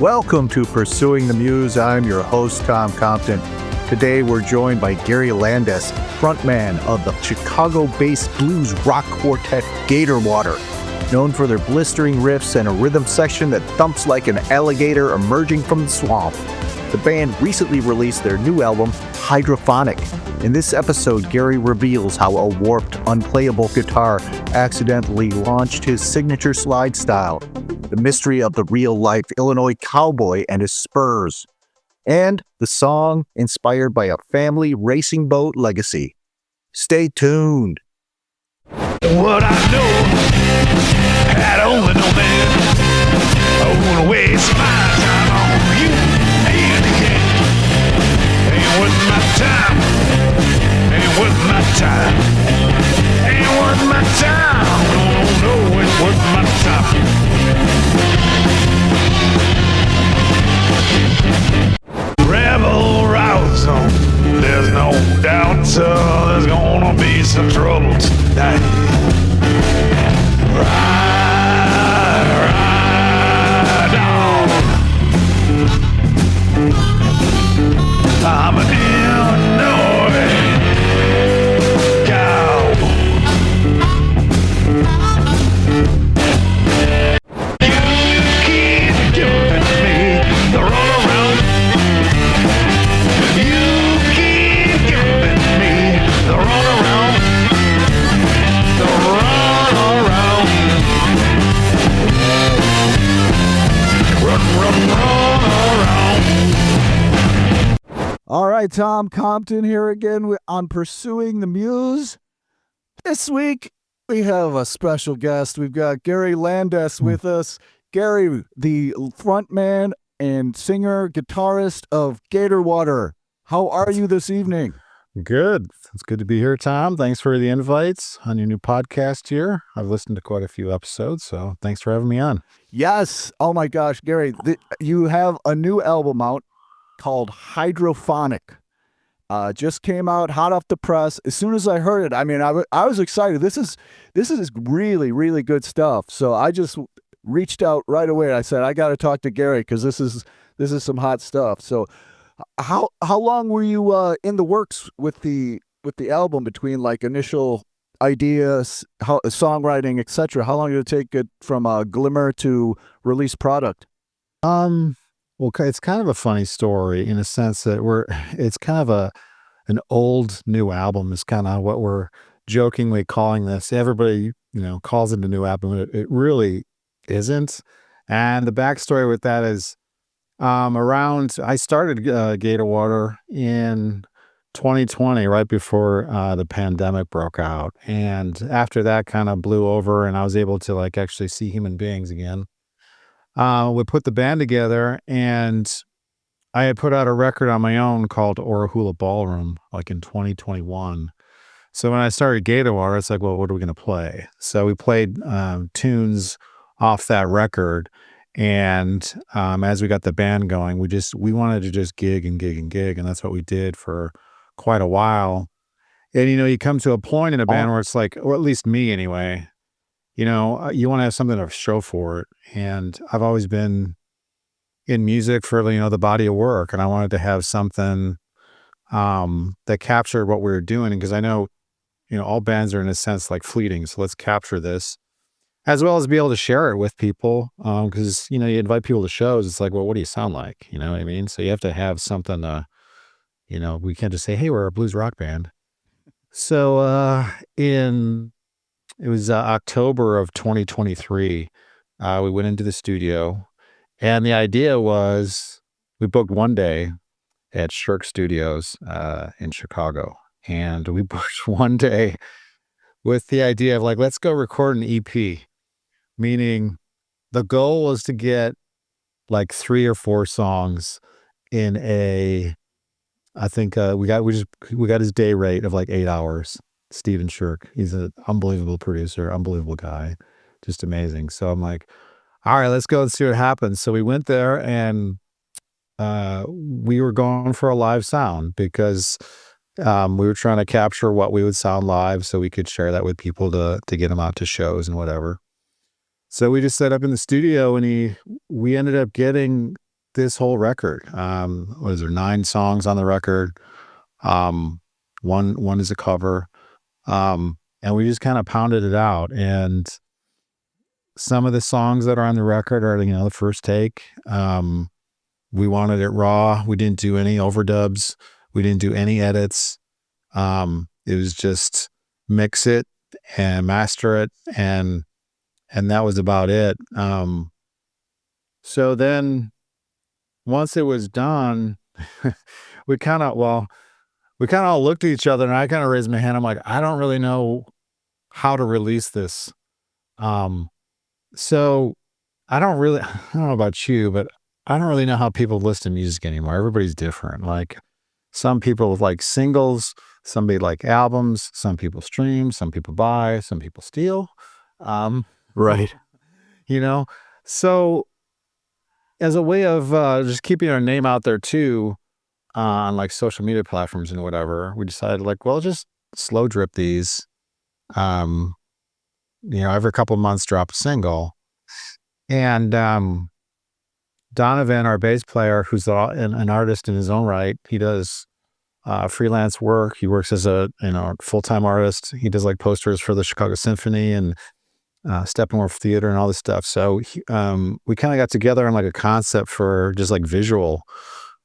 Welcome to Pursuing the Muse. I'm your host, Tom Compton. Today we're joined by Gary Landess, frontman of the Chicago-based blues rock quartet Gatorwater, known for their blistering riffs and a rhythm section that thumps like an alligator emerging from the swamp. The band recently released their new album, Hydrophonic. In this episode, Gary reveals how a warped, unplayable guitar accidentally launched his signature slide style, the mystery of the real-life Illinois cowboy and his spurs, and the song inspired by a family racing boat legacy. Stay tuned. What I know, I only know, man. I wanna waste my time on you, and again. Ain't worth my time. Ain't worth my time. Ain't worth my time. No, it's worth my time. Rebel route zone. There's no doubt there's gonna be some trouble tonight. Ride on. I'm an Illinois cowboy. You keep giving me the runaround. You keep giving me the runaround. The runaround. Run around. All right, Tom Compton here again on Pursuing the Muse. This week, we have a special guest. We've got Gary Landess with us. Gary, the frontman and singer, guitarist of Gatorwater. How are you this evening? Good. It's good to be here, Tom. Thanks for the invites on your new podcast here. I've listened to quite a few episodes, so thanks for having me on. Yes. Oh my gosh, Gary, you have a new album out called Hydrophonic. Just came out hot off the press. As soon as I heard it, I mean, I was excited. This is really, really good stuff. So I just reached out right away. I said, I got to talk to Gary because this is some hot stuff. So how long were you in the works with the album between like initial ideas, songwriting, etc.? How long did it take it from glimmer to release product? Well, it's kind of a funny story in a sense that it's kind of an old new album is kind of what we're jokingly calling this. Everybody, calls it a new album, but it really isn't. And the backstory with that is I started Gatorwater in 2020, right before the pandemic broke out. And after that kind of blew over and I was able to like actually see human beings again. We put the band together and I had put out a record on my own called Ora Hula Ballroom like in 2021. So when I started Gatorwater, it's like, well, what are we going to play? So we played tunes off that record. And as we got the band going, we wanted to just gig. And that's what we did for quite a while. And, you come to a point in a band where it's like, or at least me anyway, you want to have something to show for it. And I've always been in music for, the body of work. And I wanted to have something that captured what we were doing. Because I know, all bands are in a sense like fleeting. So let's capture this as well as be able to share it with people. Because, you invite people to shows. It's like, well, what do you sound like? You know what I mean? So you have to have something, we can't just say, hey, we're a blues rock band. So it was October of 2023. We went into the studio and the idea was we booked one day at Shirk Studios in Chicago. And we booked one day with the idea of like, let's go record an EP, meaning the goal was to get like 3 or 4 songs in I think we got his day rate of like 8 hours. Steven Shirk. He's an unbelievable producer, unbelievable guy, just amazing. So I'm like, all right, let's go and see what happens. So we went there and we were going for a live sound because we were trying to capture what we would sound live so we could share that with people to get them out to shows and whatever. So we just set up in the studio and we ended up getting this whole record. What is there, 9 songs on the record? One is a cover. And we just kind of pounded it out. And some of the songs that are on the record are, the first take. We wanted it raw. We didn't do any overdubs. We didn't do any edits. It was just mix it and master it, and that was about it. So then once it was done, we kind of all looked at each other, and I kind of raised my hand. I'm like, I don't really know how to release this. So I don't know about you, but I don't really know how people listen to music anymore. Everybody's different. Like, some people like singles, somebody like albums, some people stream, some people buy, some people steal. Right. So as a way of just keeping our name out there too, on like social media platforms and whatever, we decided like, well, just slow drip these. Every couple of months drop a single. And Donovan, our bass player, who's an artist in his own right, he does freelance work. He works as a full-time artist. He does like posters for the Chicago Symphony and Steppenwolf Theater and all this stuff. So we kind of got together on like a concept for just like visual,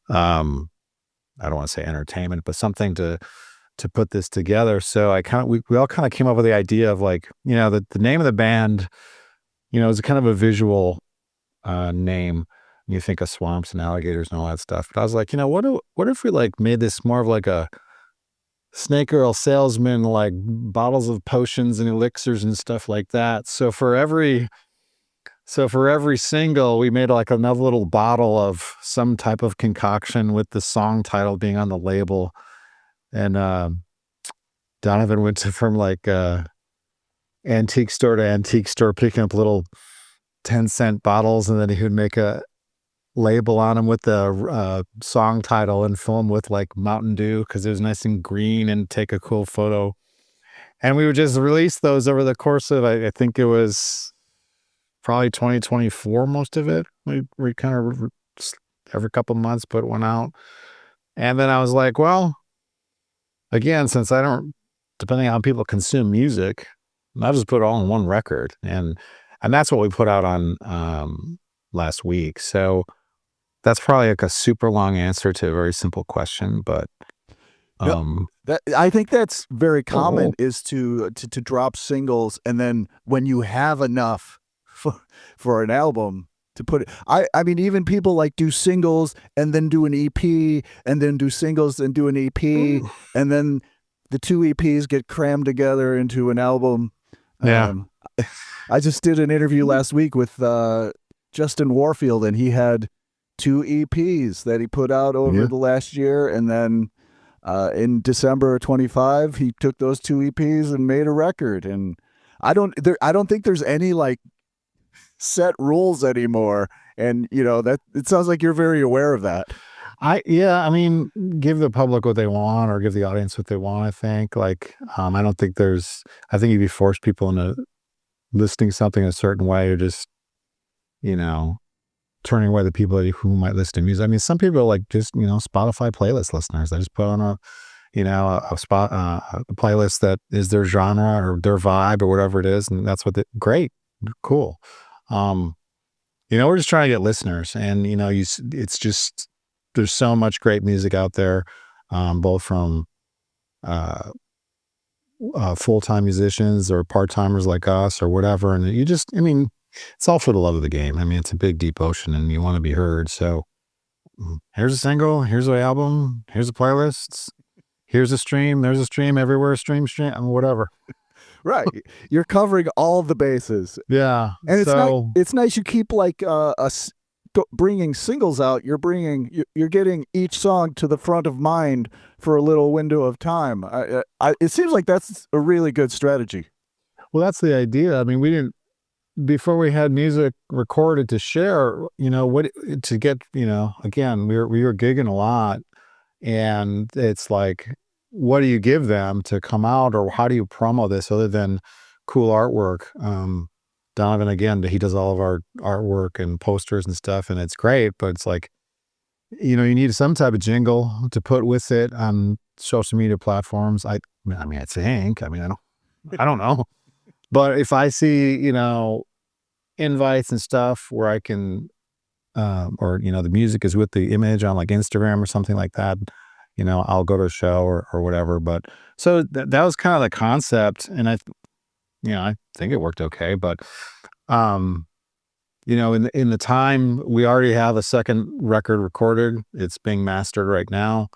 I don't want to say entertainment, but something to put this together. So we all kind of came up with the idea of like, the name of the band, is kind of a visual name. You think of swamps and alligators and all that stuff. But I was like, what if we like made this more of like a snake oil salesman, like bottles of potions and elixirs and stuff like that. So for every single, we made like another little bottle of some type of concoction with the song title being on the label. And Donovan went from like antique store to antique store, picking up little 10-cent bottles, and then he would make a label on them with the song title and fill them with like Mountain Dew because it was nice and green, and take a cool photo. And we would just release those over the course of, I think it was probably 2024, most of it. We kind of every couple months put one out. And then I was like, well, again, since depending on how people consume music, I'll just put it all in one record. And that's what we put out on last week. So that's probably like a super long answer to a very simple question, but I think that's very common, is to drop singles, and then when you have enough for an album to put it. I mean, even people like do singles and then do an EP, and then do singles and do an EP, and then the 2 EPs get crammed together into an album. Yeah. I just did an interview last week with Justin Warfield, and he had 2 EPs that he put out over the last year, and then in December 25, he took those 2 EPs and made a record. And I don't think there's any like set rules anymore. And that it sounds like you're very aware of that. I mean, give the public what they want, or give the audience what they want. I think like I don't think I think if you force people into listening something a certain way, or just turning away the people who might listen to music. I mean, some people are like just Spotify playlist listeners. They just put on a playlist that is their genre or their vibe or whatever it is, and that's great, cool. We're just trying to get listeners, and it's just, there's so much great music out there, both from full-time musicians or part-timers like us or whatever, and it's all for the love of the game. I mean, it's a big, deep ocean, and you want to be heard. So here's a single, here's an album, here's a playlist, here's a stream, there's a stream everywhere, stream, whatever. Right. You're covering all the bases. Yeah. And it's nice you keep like bringing singles out. You're getting each song to the front of mind for a little window of time. It seems like that's a really good strategy. Well, that's the idea. I mean, before we had music recorded to share, to get, again, we were gigging a lot, and it's like, what do you give them to come out, or how do you promo this other than cool artwork? Donovan, again, he does all of our artwork and posters and stuff, and it's great, but it's like, you need some type of jingle to put with it on social media platforms. I think, I don't know. But if I see, invites and stuff where I can, or, the music is with the image on like Instagram or something like that, I'll go to a show or whatever. But so that was kind of the concept. And I think it worked okay. But, in the time, we already have a second record recorded. It's being mastered right now.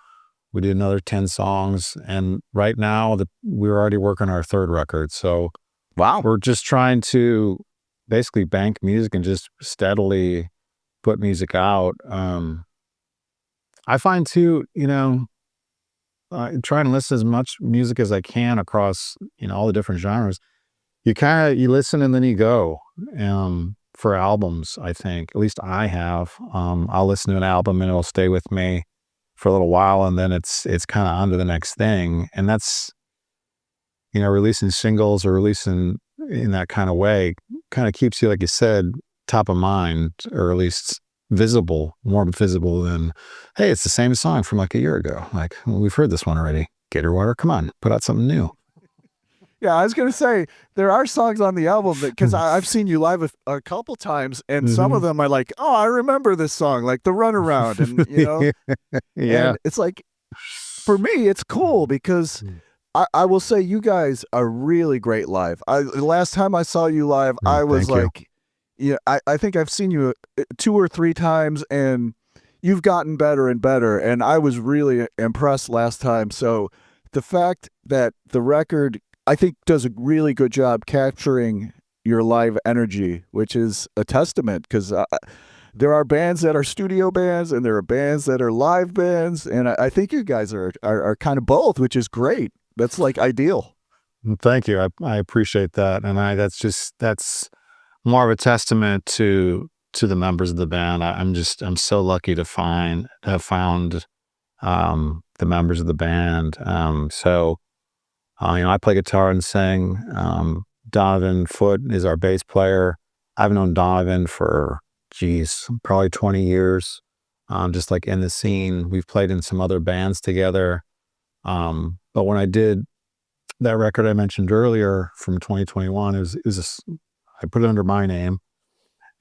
We did another 10 songs. And right now, we're already working on our third record. So Wow. we're just trying to basically bank music and just steadily put music out. I find too, trying to listen as much music as I can across, all the different genres. You listen and then you go. For albums, I think, at least I have. I'll listen to an album and it'll stay with me for a little while, and then it's kind of on to the next thing. And that's, releasing singles or releasing in that kind of way kind of keeps you, like you said, top of mind, or at least more visible than, hey, it's the same song from like a year ago. Like, well, we've heard this one already. Gatorwater, come on, put out something new. Yeah, I was going to say, there are songs on the album that, because I've seen you live a couple times, and some of them are like, oh, I remember this song, like the Runaround, and, Yeah. And it's like, for me, it's cool because I will say you guys are really great live. The last time I saw you live, I was Thank you. like, I think I've seen you 2 or 3 times, and you've gotten better and better, and I was really impressed last time. So the fact that the record, I think, does a really good job capturing your live energy, which is a testament, because there are bands that are studio bands and there are bands that are live bands, and I think you guys are kind of both, which is great. That's like ideal. Thank you. I appreciate that, and that's more of a testament to the members of the band. I'm so lucky to have found the members of the band. I play guitar and sing. Donovan Foote is our bass player. I've known Donovan for, probably 20 years. Just like in the scene, we've played in some other bands together. But when I did that record I mentioned earlier from 2021, I put it under my name,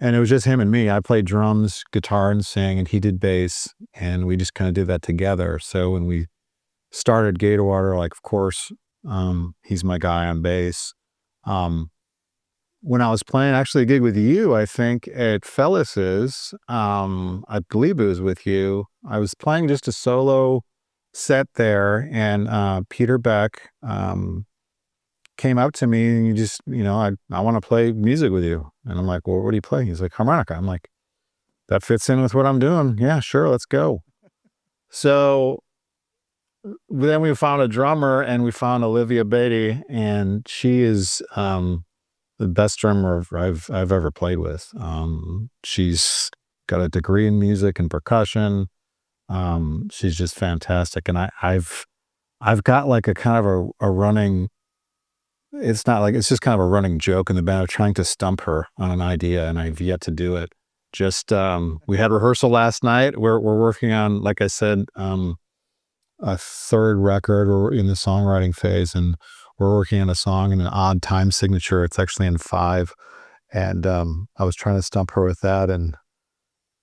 and it was just him and me. I played drums, guitar, and sing, and he did bass, and we just kind of did that together. So when we started Gatorwater, like, of course, he's my guy on bass. When I was playing actually a gig with you, I think at Phyllis's, I believe it was with you, I was playing just a solo set there, and Peter Beck came up to me, and I want to play music with you. And I'm like, well, what do you play? He's like, harmonica. I'm like, that fits in with what I'm doing. Yeah, sure, let's go. So then we found a drummer, and we found Olivia Beatty, and she is the best drummer I've ever played with. She's got a degree in music and percussion. She's just fantastic, and I've got like a kind of a running. It's just kind of a running joke in the band of trying to stump her on an idea, and I've yet to do it. Just we had rehearsal last night. We're working on, like I said, a third record. We're in the songwriting phase, and we're working on a song in an odd time signature. It's actually in 5, and I was trying to stump her with that, and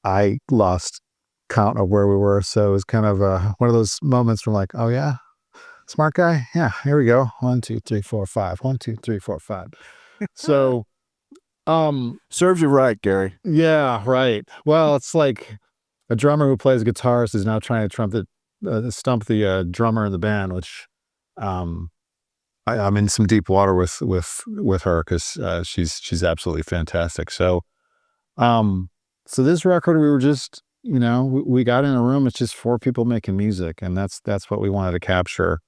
I lost count of where we were. So it was kind of one of those moments where I'm like, oh yeah, smart guy. Yeah, here we go. 1, 2, 3, 4, 5. 1, 2, 3, 4, 5. So, serves you right, Gary. Yeah, right. Well, it's like a drummer who plays guitarist is now trying to stump the drummer in the band, which I'm in some deep water with her, because she's absolutely fantastic. So this record, we were just, we got in a room. It's just 4 people making music, and that's what we wanted to capture.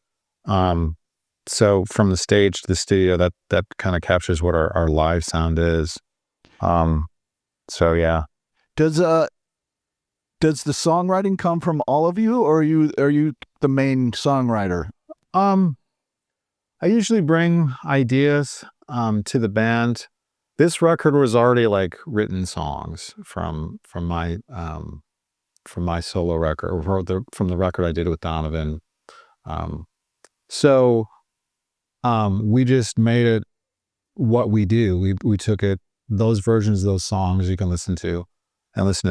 So from the stage to the studio, that kind of captures what our live sound is. So yeah. Does the songwriting come from all of you, or are you the main songwriter? I usually bring ideas to the band. This record was already like written songs from my from my solo record, or from the record I did with Donovan. So we just made it what we do. We took it, those versions of those songs you can listen to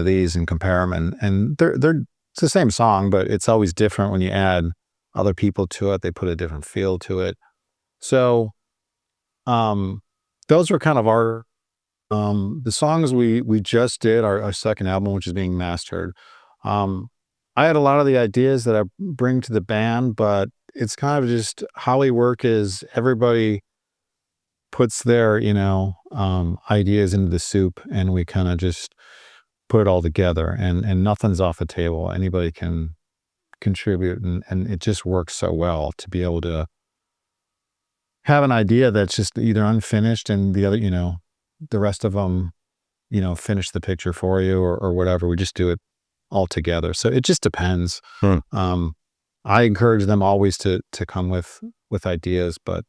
these and compare them, and they're it's the same song, but it's always different when you add other people to it. They put a different feel to it. So those were kind of our the songs we just did, our second album, which is being mastered. I had a lot of the ideas that I bring to the band, but it's kind of just how we work is everybody puts their, ideas into the soup, and we kind of just put it all together, and nothing's off the table. Anybody can contribute, and it just works so well to be able to have an idea that's just either unfinished and the other, the rest of them, finish the picture for you or whatever. We just do it all together. So it just depends. I encourage them always to come with ideas, but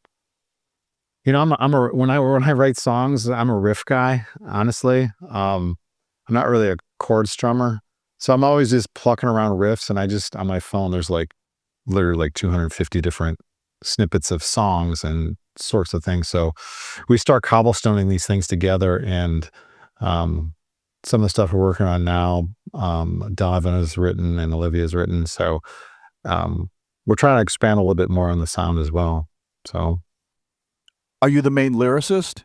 when I write songs, I'm a riff guy, honestly. I'm not really a chord strummer. So I'm always just plucking around riffs, and I just, on my phone, there's literally 250 different snippets of songs and sorts of things. So we start cobblestoning these things together, and some of the stuff we're working on now, Donovan has written and Olivia has written. So we're trying to expand a little bit more on the sound as well. So, are you the main lyricist?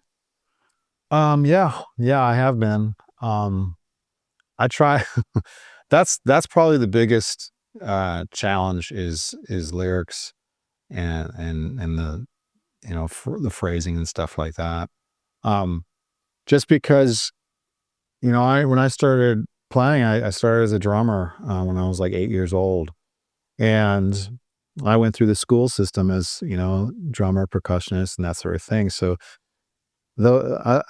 Yeah, I have been. I try. That's probably the biggest challenge is lyrics and the the phrasing and stuff like that. Just because when I started playing, I started as a drummer when I was like 8 years old, and I went through the school system as drummer, percussionist, and that sort of thing. So though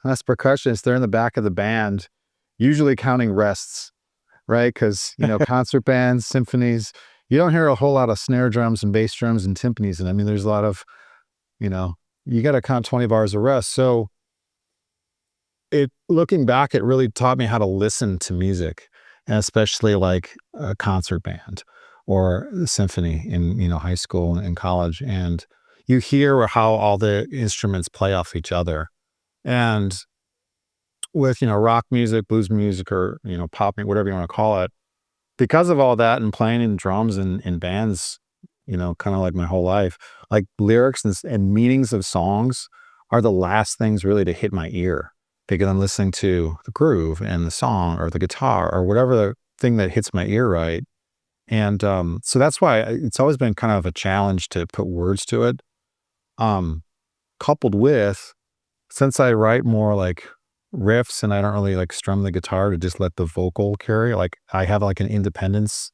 us percussionists, they're in the back of the band, usually counting rests, right? Because concert bands, symphonies, you don't hear a whole lot of snare drums and bass drums and timpanis, and I mean there's a lot of you got to count 20 bars of rest. So looking back, it really taught me how to listen to music, and especially like a concert band or a symphony in high school and college, and you hear how all the instruments play off each other. And with rock music, blues music, or pop music, whatever you want to call it, because of all that and playing in drums and in bands, kind of like my whole life, like lyrics and meanings of songs are the last things really to hit my ear, because I'm listening to the groove and the song or the guitar or whatever the thing that hits my ear, right? And so that's why it's always been kind of a challenge to put words to it. Coupled with, since I write more like riffs and I don't really like strum the guitar to just let the vocal carry, like I have like an independence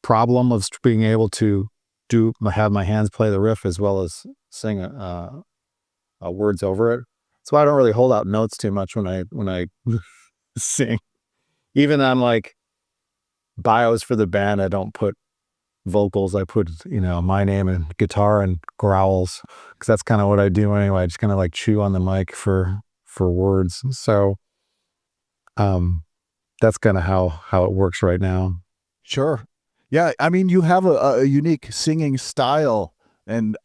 problem of being able to have my hands play the riff as well as sing words over it. So I don't really hold out notes too much when I sing. Even on like bios for the band, I don't put vocals. I put my name and guitar and growls, because that's kind of what I do anyway. I just kind of like chew on the mic for words. So that's kind of how it works right now. Sure. Yeah, I mean, you have a unique singing style, and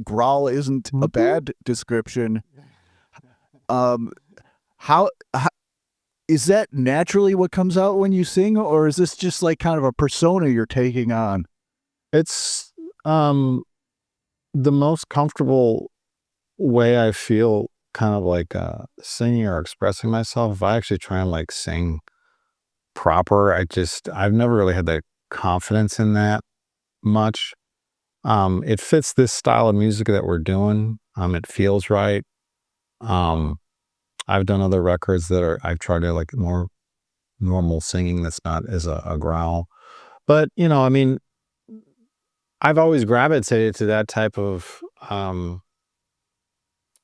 growl isn't a bad description. How is that naturally what comes out when you sing, or is this just like kind of a persona you're taking on? It's the most comfortable way I feel, kind of like singing or expressing myself. If I actually try and like sing proper, I've never really had the confidence in that much. It fits this style of music that we're doing. It feels right. I've done other records that I've tried to like more normal singing that's not as a growl, but I mean, I've always gravitated to that type of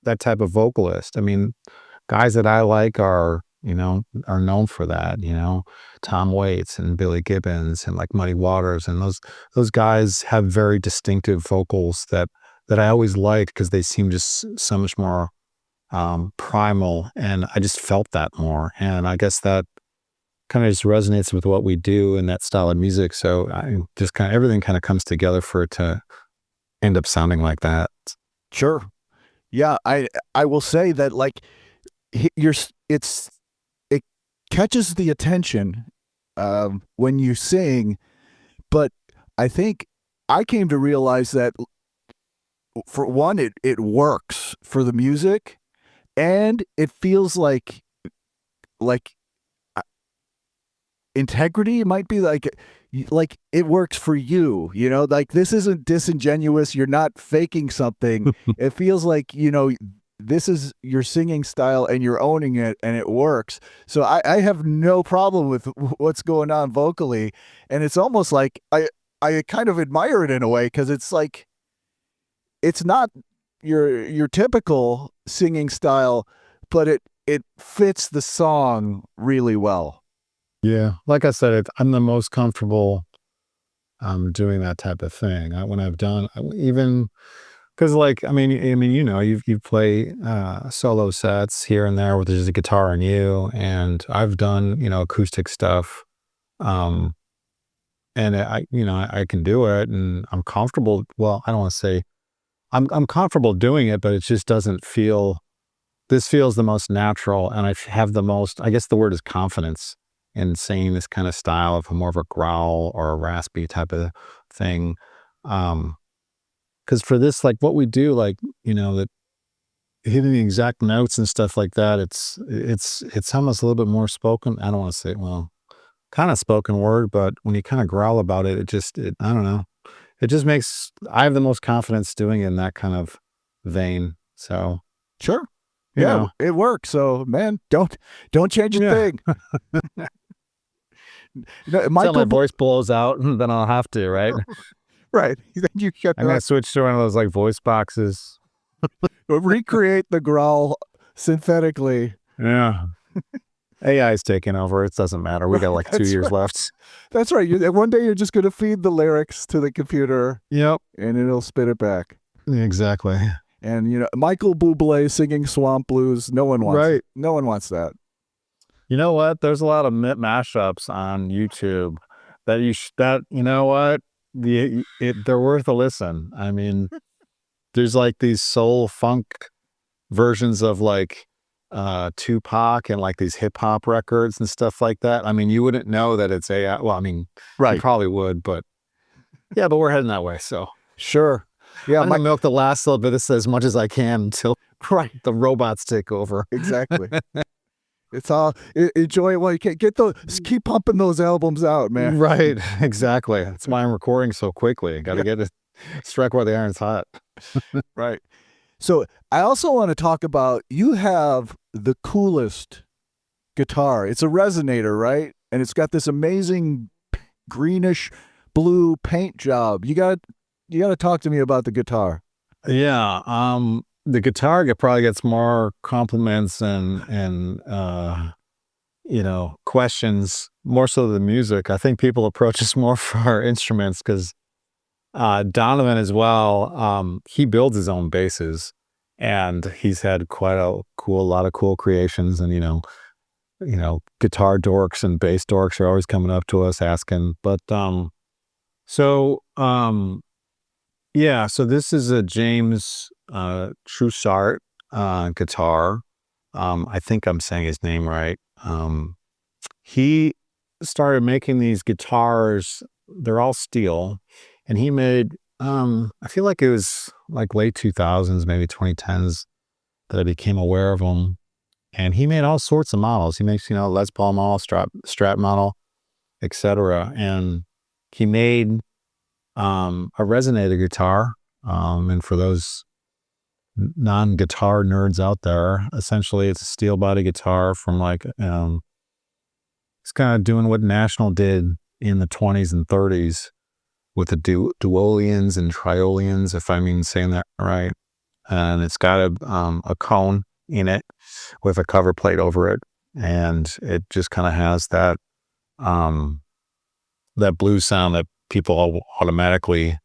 vocalist. I mean, guys that I like are known for that, Tom Waits and Billy Gibbons and like Muddy Waters, and those guys have very distinctive vocals that I always liked, because they seem just so much more primal, and I just felt that more. And I guess that kind of just resonates with what we do in that style of music. So I just kind of, everything kind of comes together for it to end up sounding like that. Sure. Yeah, I will say that like it catches the attention when you sing, but I think I came to realize that for one, it works for the music, and it feels like integrity. It might be like it works for you, you know, like this isn't disingenuous. You're not faking something. It feels like, you know, this is your singing style and you're owning it and it works. So I have no problem with what's going on vocally. And it's almost like I kind of admire it in a way, because it's like, it's not your typical singing style, but it fits the song really well. Yeah. Like I said, I'm the most comfortable doing that type of thing. When I've done, even because like, I mean, you know, you play solo sets here and there where there's a guitar and you, and I've done, you know, acoustic stuff. And I can do it and I'm comfortable. Well, I don't want to say I'm comfortable doing it, but it just doesn't feel, this feels the most natural. And I have the most, I guess the word is confidence in singing this kind of style of more of a growl or a raspy type of thing. Because for this, like what we do, like, you know, that hitting the exact notes and stuff like that, it's almost a little bit more spoken. I don't want to say, well, kind of spoken word, but when you kind of growl about it, I don't know. It just makes, I have the most confidence doing it in that kind of vein. So sure. Yeah, it works. So man, don't change a thing. Until my voice blows out, then I'll have to, right? Right. Then I'm gonna switch to one of those like voice boxes. Recreate the growl synthetically. Yeah. AI is taking over. It doesn't matter. We got like 2 years left. That's right. One day you're just going to feed the lyrics to the computer. Yep. And it'll spit it back. Exactly. And, you know, Michael Bublé singing Swamp Blues. No one wants No one wants that. You know what? There's a lot of mashups on YouTube that you know what? They're worth a listen. I mean, there's like these soul funk versions of like Tupac and like these hip hop records and stuff like that. I mean, you wouldn't know that it's AI. Well, I mean, you probably would, but yeah, but we're heading that way. So sure. Yeah. I'm gonna milk the last little bit of this as much as I can until the robots take over. Exactly. It's all enjoy it while you can. Just keep pumping those albums out, man. Right. Exactly. That's why I'm recording so quickly. Got to get it, strike while the iron's hot. Right. So I also want to talk about, you have the coolest guitar. It's a Resonator, right? And it's got this amazing greenish blue paint job. You got to talk to me about the guitar. Yeah. The guitar probably gets more compliments and you know, questions more so than the music. I think people approach us more for our instruments because Donovan as well, he builds his own basses and he's had quite a lot of cool creations. And, you know, guitar dorks and bass dorks are always coming up to us asking, but, yeah, so this is a James, Trussart, guitar. I think I'm saying his name right. He started making these guitars. They're all steel. And he made, I feel like it was like late 2000s, maybe 2010s that I became aware of him. And he made all sorts of models. He makes, you know, Les Paul model, Strat model, etc. And he made a Resonator guitar. And for those non-guitar nerds out there, essentially it's a steel body guitar from like, it's kind of doing what National did in the 20s and 30s. With the duolians and triolians, if I'm saying that right. And it's got a cone in it with a cover plate over it. And it just kind of has that blues sound that people automatically,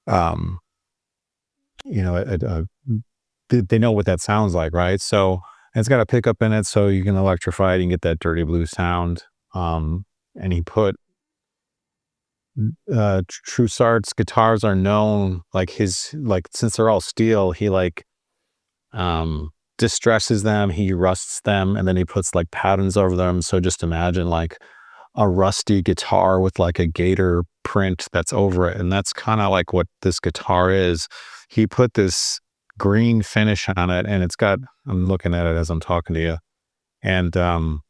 you know, they know what that sounds like, right? So And it's got a pickup in it, so you can electrify it and get that dirty blue sound. And he put Troussard's guitars are known, like since they're all steel, he distresses them, he rusts them, and then he puts like patterns over them. So just imagine like a rusty guitar with like a gator print that's over it. And that's kind of like what this guitar is. He put this green finish on it, and I'm looking at it as I'm talking to you. And the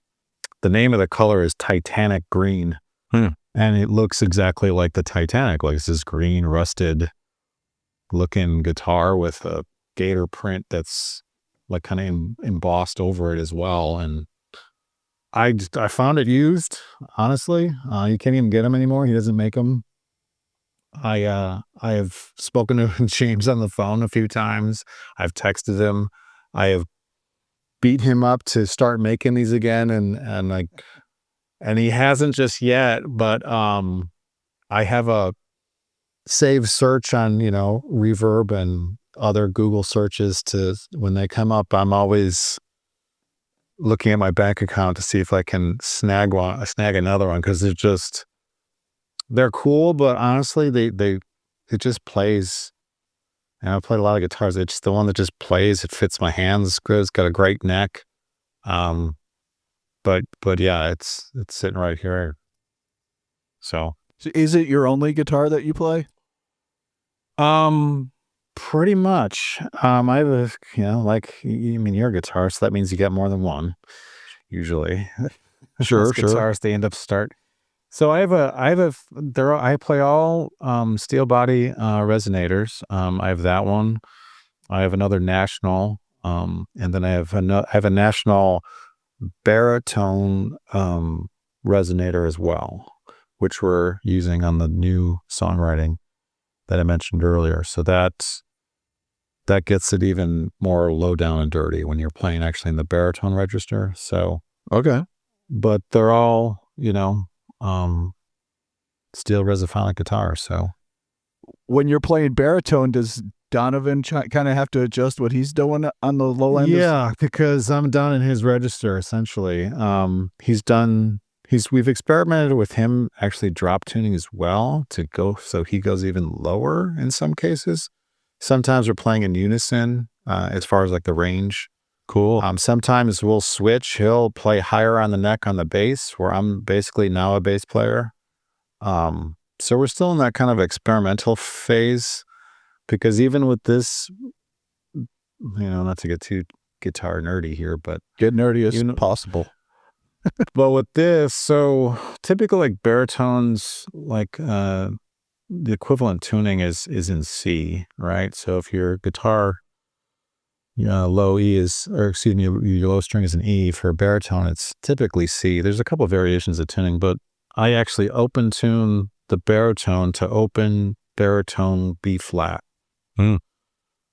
name of the color is Titanic green. And it looks exactly like the Titanic. Like it's this green, rusted looking guitar with a gator print that's like kind of embossed over it as well. And I found it used, honestly. You can't even get them anymore. He doesn't make them. I have spoken to James on the phone a few times. I've texted him. I have beat him up to start making these again, and he hasn't just yet. But I have a save search on Reverb and other Google searches to when they come up. I'm always looking at my bank account to see if I can snag another one, because they're cool, but honestly, it just plays. And I've played a lot of guitars. It's the one that just plays. It fits my hands good. It's got a great neck. But yeah, it's sitting right here. So is it your only guitar that you play? Pretty much. I have you're a guitarist, so that means you got more than one, usually. Sure. Guitarists, they end up start. So I play all steel body resonators. I have that one. I have another National, and then I have a National baritone resonator as well, which we're using on the new Songwriting that I mentioned earlier. So that gets it even more low down and dirty when you're playing actually in the baritone register. So okay, but they're all steel Resonator guitars. So when you're playing baritone, does Donovan kind of have to adjust what he's doing on the low end? Yeah, because I'm down in his register essentially. We've experimented with him actually drop tuning as well to go so he goes even lower in some cases. Sometimes we're playing in unison as far as like the range. Cool. Sometimes we'll switch. He'll play higher on the neck on the bass, where I'm basically now a bass player. So we're still in that kind of experimental phase, because even with this, not to get too guitar nerdy here, but get nerdy as possible. But with this, so typical like baritones, like the equivalent tuning is in C, right? So if your guitar low E your low string is an E, for a baritone it's typically C. There's a couple of variations of tuning, but I actually open tune the baritone to open baritone B flat.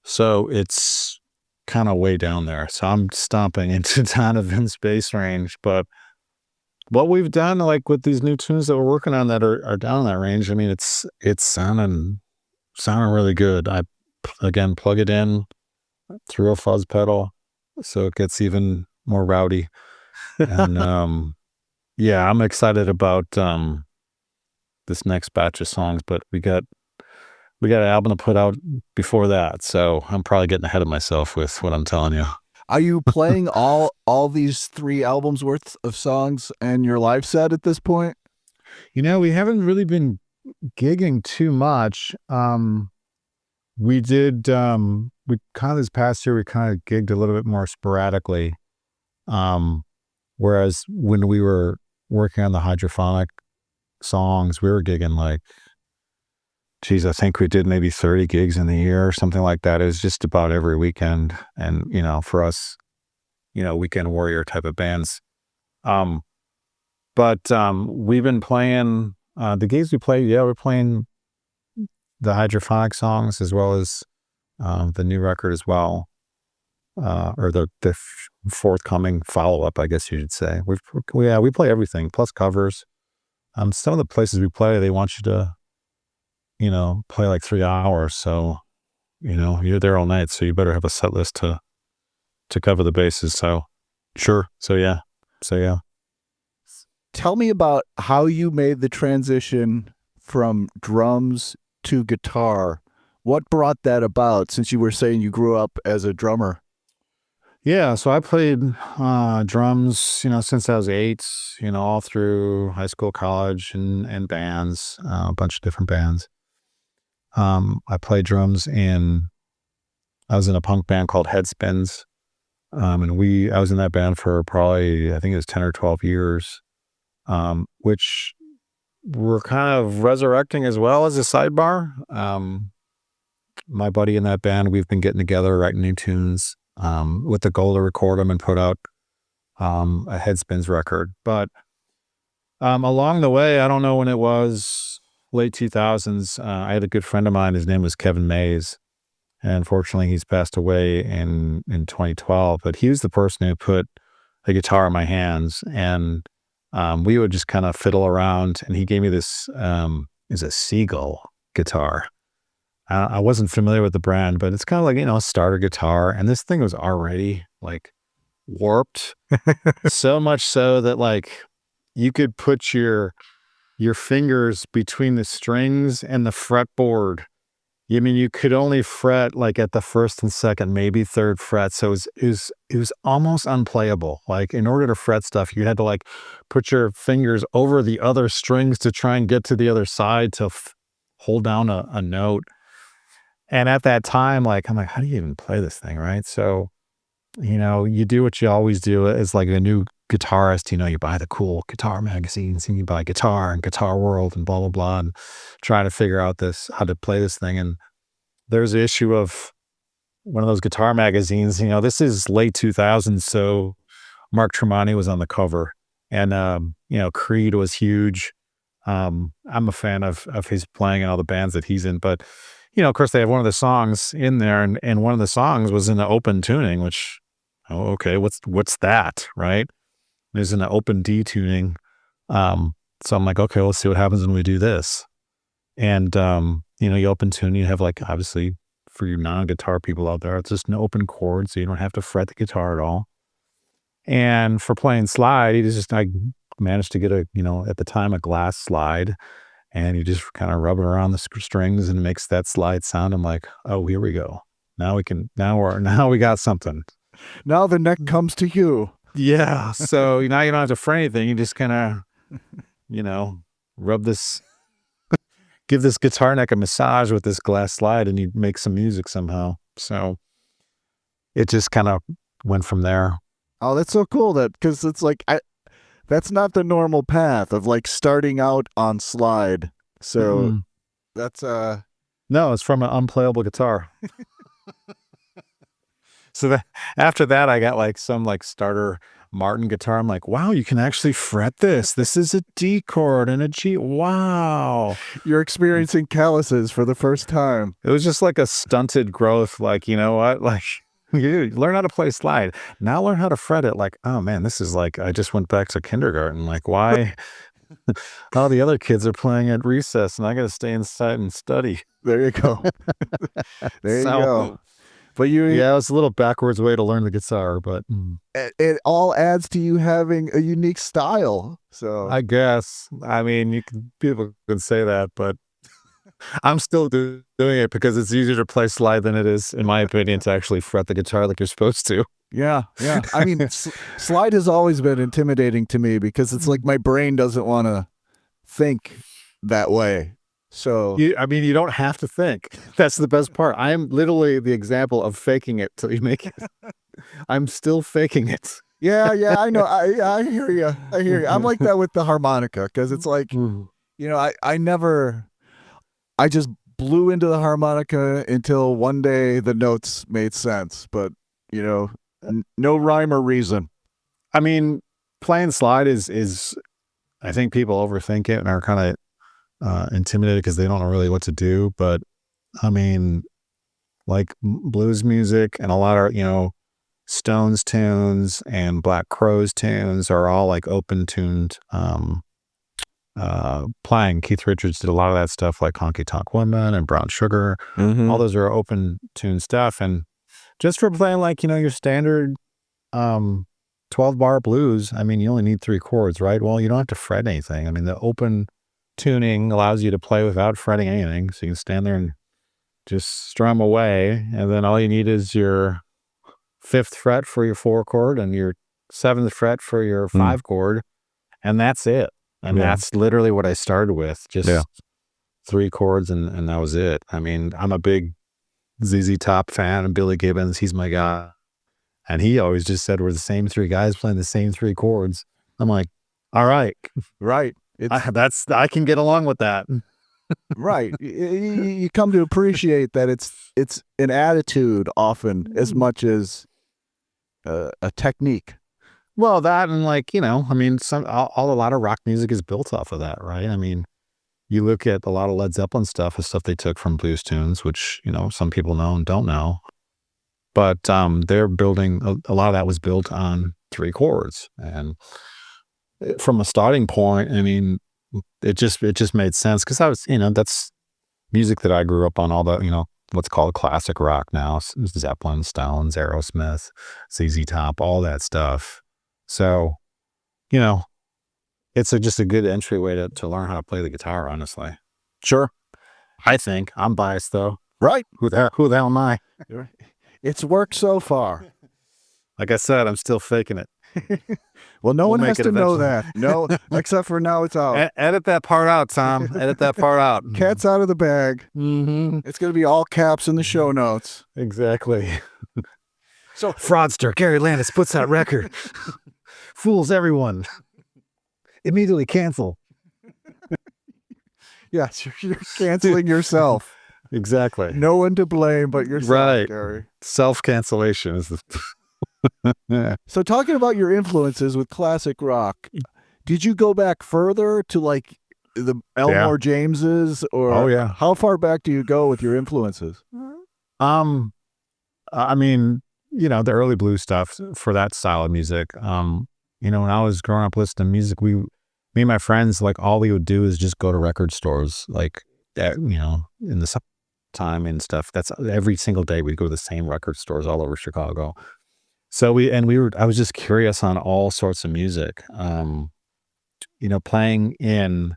So it's kind of way down there. So I'm stomping into Donovan's bass range. But what we've done, like with these new tunes that we're working on that are down in that range, I mean, it's sounding really good. I again plug it in through a fuzz pedal, so it gets even more rowdy. And yeah, I'm excited about this next batch of songs, but we got an album to put out before that, so I'm probably getting ahead of myself with what I'm telling you. Are you playing all these 3 albums worth of songs in your live set at this point? We haven't really been gigging too much. We did, we kind of this past year, we kind of gigged a little bit more sporadically. Whereas when we were working on the Hydrophonic songs, we were gigging like, I think we did maybe 30 gigs in the year or something like that. It was just about every weekend. And, for us, weekend warrior type of bands. But we've been playing, the gigs we played, we're playing the Hydrophonic songs as well as the new record as well, or the forthcoming follow-up, I guess you should say. We play everything plus covers. Some of the places we play, they want you to play like 3 hours, so you're there all night, so you better have a set list to to cover the basses. So yeah. Tell me about how you made the transition from drums to guitar. What brought that about, since you were saying you grew up as a drummer? Yeah, so I played drums, since I was 8, all through high school, college, and bands, a bunch of different bands. I played drums I was in a punk band called Headspins, and I was in that band for probably, I think it was 10 or 12 years, which we're kind of resurrecting as well as a sidebar. My buddy in that band, we've been getting together, writing new tunes, with the goal to record them and put out a Headspins record. But along the way, I don't know when it was, late 2000s, I had a good friend of mine. His name was Kevin Mays, and unfortunately he's passed away in 2012. But he was the person who put a guitar in my hands, and we would just kind of fiddle around, and he gave me this is a Seagull guitar. I wasn't familiar with the brand, but it's kind of like, a starter guitar. And this thing was already like warped so much so that like you could put your fingers between the strings and the fretboard. I mean, you could only fret like at the first and second, maybe third fret. So it was almost unplayable. Like, in order to fret stuff, you had to like put your fingers over the other strings to try and get to the other side to hold down a note. And at that time, like, I'm like, how do you even play this thing, right? So, you do what you always do as like a new guitarist. You buy the cool guitar magazines, and you buy Guitar and Guitar World and blah, blah, blah, and try to figure out how to play this thing. And there's an issue of one of those guitar magazines. This is late 2000s, so Mark Tremonti was on the cover, and Creed was huge. I'm a fan of his playing and all the bands that he's in, but of course they have one of the songs in there, and one of the songs was in the open tuning, which, okay, what's that, right? There's an open D tuning. So I'm like, okay, let's see what happens when we do this. And, you open tune, you have like, obviously for you non-guitar people out there, it's just an open chord, so you don't have to fret the guitar at all. And for playing slide, I managed to get at the time, a glass slide, and you just kind of rub it around the strings and it makes that slide sound. I'm like, oh, here we go. Now we got something. Now the neck comes to you. Yeah. So now you don't have to fret anything. You just kind of, rub this, give this guitar neck a massage with this glass slide, and you make some music somehow. So it just kind of went from there. Oh, that's so cool, because it's like, that's not the normal path of like starting out on slide. So that's no, it's from an unplayable guitar. So after that, I got like some like starter Martin guitar. I'm like, wow, you can actually fret this. This is a D chord and a G. Wow. You're experiencing calluses for the first time. It was just like a stunted growth. Like, you know what? Like, you learn how to play slide. Now learn how to fret it. Like, oh man, this is like, I just went back to kindergarten. Like, why? All the other kids are playing at recess, and I got to stay inside and study. There you go. There you go. But yeah, it's a little backwards way to learn the guitar, but it all adds to you having a unique style. So I guess, I mean, people can say that, but I'm still doing it because it's easier to play slide than it is, in my opinion, to actually fret the guitar like you're supposed to. Yeah. I mean, slide has always been intimidating to me because it's like my brain doesn't want to think that way. So you don't have to think. That's the best part. I am literally the example of faking it till you make it. I'm still faking it. Yeah, I know. I hear you. I'm like that with the harmonica, because it's like, I just blew into the harmonica until one day the notes made sense, but no rhyme or reason. I mean, playing slide is I think people overthink it and are kind of intimidated because they don't know really what to do. But I mean, like blues music and a lot of Stones tunes and Black Crowes tunes are all like open tuned playing. Keith Richards did a lot of that stuff, like Honky Tonk Woman and Brown Sugar. All those are open tune stuff, and just for playing like, your standard 12-bar blues, I mean, you only need 3 chords, right? Well, you don't have to fret anything. I mean, the open tuning allows you to play without fretting anything. So you can stand there and just strum away. And then all you need is your 5th fret for your 4 chord and your 7th fret for your 5 chord. And that's it. And that's literally what I started with. Just 3 chords and that was it. I mean, I'm a big ZZ Top fan and Billy Gibbons. He's my guy. And he always just said, we're the same 3 guys playing the same 3 chords. I'm like, all right. Right. I can get along with that. Right. You come to appreciate that it's an attitude often as much as a technique. Well, that and like, I mean, a lot of rock music is built off of that, right? I mean, you look at a lot of Led Zeppelin stuff, the stuff they took from blues tunes, which, some people know and don't know. But they're building, a lot of that was built on 3 chords. And from a starting point, I mean, it just made sense because I was, that's music that I grew up on, all the, what's called classic rock now, Zeppelin, Stones, Aerosmith, ZZ Top, all that stuff. So, it's just a good entryway to learn how to play the guitar, honestly. Sure. I think. I'm biased, though. Right. Who the hell am I? It's worked so far. Like I said, I'm still faking it. Well, no one has to know that. No, except for now it's out. Edit that part out, Tom. Edit that part out. Cat's out of the bag. Mm-hmm. It's going to be all caps in the show notes. Exactly. So, fraudster Gary Landess puts out record. Fools everyone. Immediately cancel. Yes, you're canceling yourself. Exactly. No one to blame but yourself, right. Gary. Self-cancellation is the... So talking about your influences with classic rock, did you go back further to like the Elmore Jameses or how far back do you go with your influences? I mean, the early blues stuff for that style of music. When I was growing up listening to music, me and my friends, like all we would do is just go to record stores, like, in the time and stuff. That's every single day we'd go to the same record stores all over Chicago. So I was just curious on all sorts of music. Playing in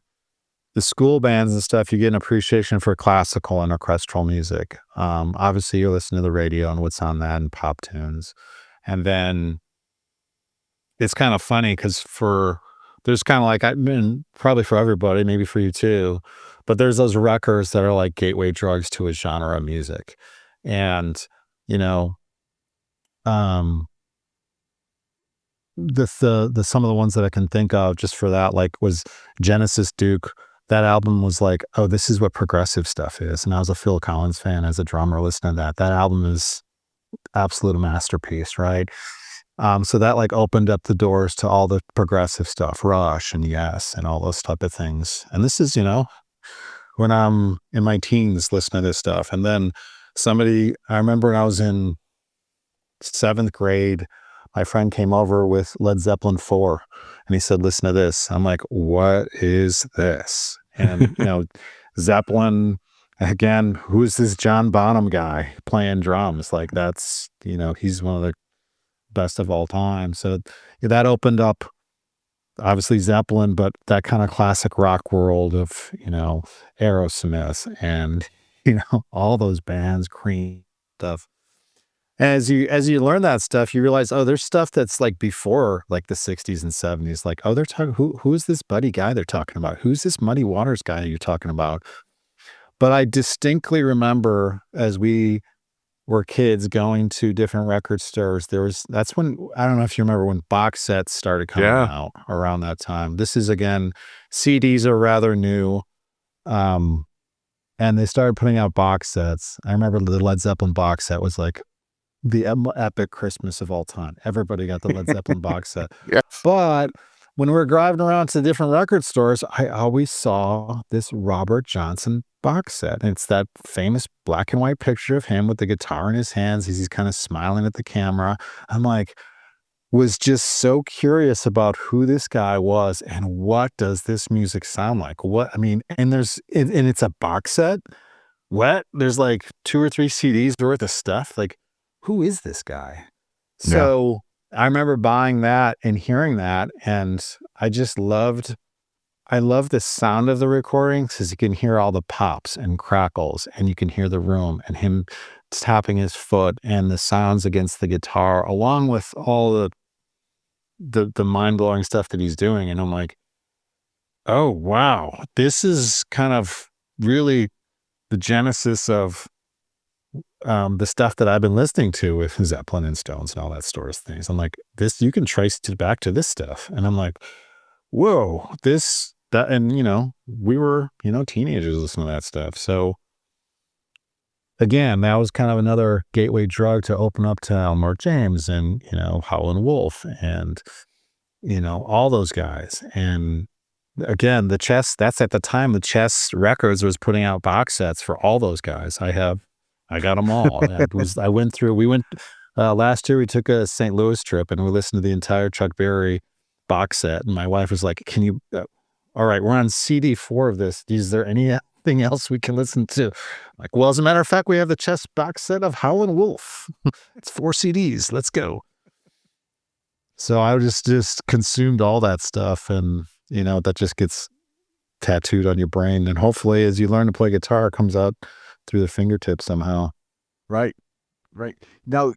the school bands and stuff, you get an appreciation for classical and orchestral music. Obviously you're listening to the radio and what's on that and pop tunes. And then it's kind of funny because there's kind of like, I mean, probably for everybody, maybe for you too, but there's those records that are like gateway drugs to a genre of music. And, the some of the ones that I can think of just for that, like was Genesis Duke. That album was like, oh, this is what progressive stuff is. And I was a Phil Collins fan as a drummer listening to that. That album is absolute masterpiece, right? So that like opened up the doors to all the progressive stuff, Rush and Yes and all those type of things. And this is, when I'm in my teens listening to this stuff. And then I remember when I was in 7th grade, my friend came over with Led Zeppelin 4 and he said, listen to this. I'm like, what is this? And, Zeppelin, again, who's this John Bonham guy playing drums? Like that's, he's one of the best of all time. So that opened up obviously Zeppelin, but that kind of classic rock world of, Aerosmith and, all those bands, Cream stuff. As you learn that stuff, you realize, oh, there's stuff that's like before like the 60s and 70s. Like, oh, they're talking, who is this Buddy guy they're talking about? Who's this Muddy Waters guy you're talking about? But I distinctly remember as we were kids going to different record stores, that's when, I don't know if you remember when box sets started coming out around that time. This is, again, CDs are rather new. And they started putting out box sets. I remember the Led Zeppelin box set was like the epic Christmas of all time. Everybody got the Led Zeppelin box set. Yes. But when we were driving around to different record stores, I always saw this Robert Johnson box set. And it's that famous black and white picture of him with the guitar in his hands as he's kind of smiling at the camera. I'm like, was just so curious about who this guy was and what does this music sound like? And it's a box set. There's like 2 or 3 CDs worth of stuff. Like, who is this guy? So I remember buying that and hearing that, and I love the sound of the recording because you can hear all the pops and crackles, and you can hear the room and him tapping his foot and the sounds against the guitar, along with all the mind-blowing stuff that he's doing. And I'm like, oh wow, this is kind of really the genesis of the stuff that I've been listening to with Zeppelin and Stones and all that sort of things. I'm like, this, you can trace it back to this stuff. And I'm like, whoa, that, and we were, teenagers listening to that stuff. So again, that was kind of another gateway drug to open up to Elmore James and, Howlin' Wolf and, all those guys. And again, that's at the time the Chess Records was putting out box sets for all those guys. I got them all. We went last year, we took a St. Louis trip and we listened to the entire Chuck Berry box set. And my wife was like, can you, all right, we're on CD4 of this. Is there anything else we can listen to? Like, well, as a matter of fact, we have the Chess box set of Howlin' Wolf. It's 4 CDs. Let's go. So I just consumed all that stuff, and, that just gets tattooed on your brain. And hopefully as you learn to play guitar, it comes out through the fingertips somehow. Right. Now,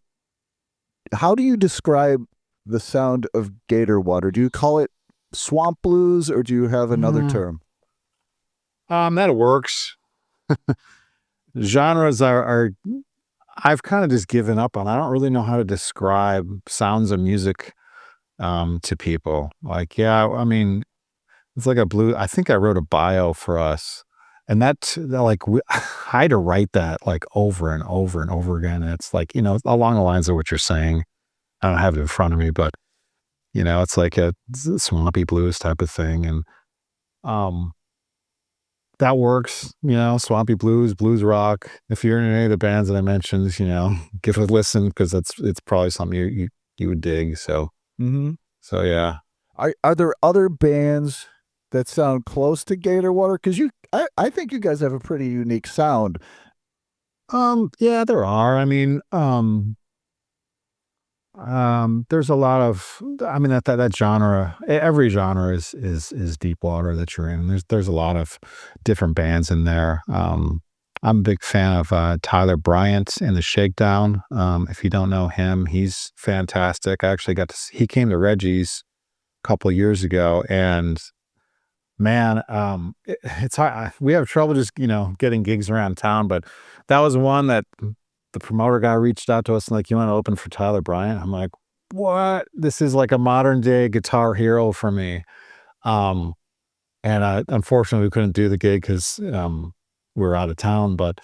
how do you describe the sound of Gatorwater? Do you call it swamp blues, or do you have another term? That works. Genres are I've kind of just given up on. I don't really know how to describe sounds of music to people. Like, it's like a blue. I think I wrote a bio for us, and I had to write that like over and over and over again. And it's like, along the lines of what you're saying. I don't have it in front of me, but it's like a swampy blues type of thing. And that works, swampy blues, blues rock. If you're in any of the bands that I mentioned, give it a listen, because it's probably something you would dig. So, so yeah. Are there other bands that sound close to Gatorwater? Because I think you guys have a pretty unique sound. Yeah, there are. There's a lot of, that genre, every genre is deep water that you're in. There's a lot of different bands in there. I'm a big fan of Tyler Bryant and the Shakedown. If you don't know him, he's fantastic. I actually he came to Reggie's a couple of years ago, and man, it's hard. We have trouble just, getting gigs around town, but that was one that the promoter guy reached out to us and like, you want to open for Tyler Bryant? I'm like, what? This is like a modern day guitar hero for me. And unfortunately we couldn't do the gig because we were out of town, but